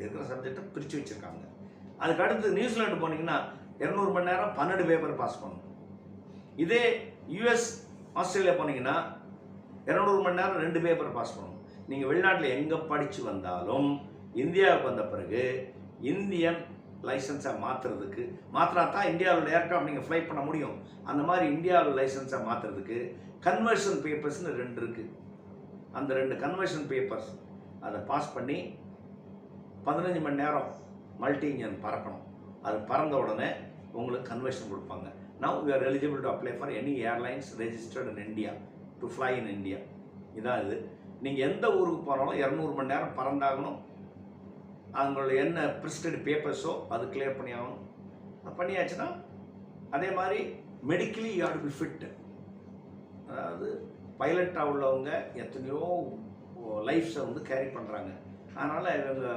இருக்கிற சப்ஜெக்டை பிரித்து வச்சுருக்காங்க. அதுக்கு அடுத்து நியூசிலாண்டு போனீங்கன்னா 200 மணி நேரம் 12 பேப்பர் பாஸ் பண்ணணும். இதே யூஎஸ் ஆஸ்திரேலியா போனீங்கன்னா 200 மணி நேரம் 2 பேப்பர் பாஸ் பண்ணணும். நீங்கள் வெளிநாட்டில் எங்கே படித்து வந்தாலும் இந்தியாவுக்கு வந்த பிறகு இந்தியன் லைசன்ஸை மாற்றினா தான் இந்தியாவில் ஏர்க்ராஃப்ட் நீங்கள் ஃப்ளை பண்ண முடியும். அந்த மாதிரி இந்தியாவில் லைசன்ஸை மாற்றுறதுக்கு கன்வர்ஷன் பேப்பர்ஸ்னு 2 இருக்குது. அந்த 2 கன்வர்ஷன் பேப்பர்ஸ் அதை பாஸ் பண்ணி 15 மணி நேரம் மல்டி இன்ஜின் பறக்கணும். அது பறந்த உடனே உங்களுக்கு கன்வர்ஷன் கொடுப்பாங்க. Now we are eligible to apply for any airlines registered in India to fly in India. இதான் இது. நீங்கள் எந்த ஊருக்கு போனாலும் 200 மணி நேரம் பறந்தாகணும். அவங்களோட என்ன ப்ரிஸ்டட் பேப்பர்ஸோ அது கிளியர் பண்ணி ஆகணும். பண்ணியாச்சுன்னா அதே மாதிரி medically you have to be fit. அதாவது பைலட்டாக உள்ளவங்க எத்தனையோ லைஃப்ஸை வந்து கேரி பண்ணுறாங்க. அதனால் இவங்க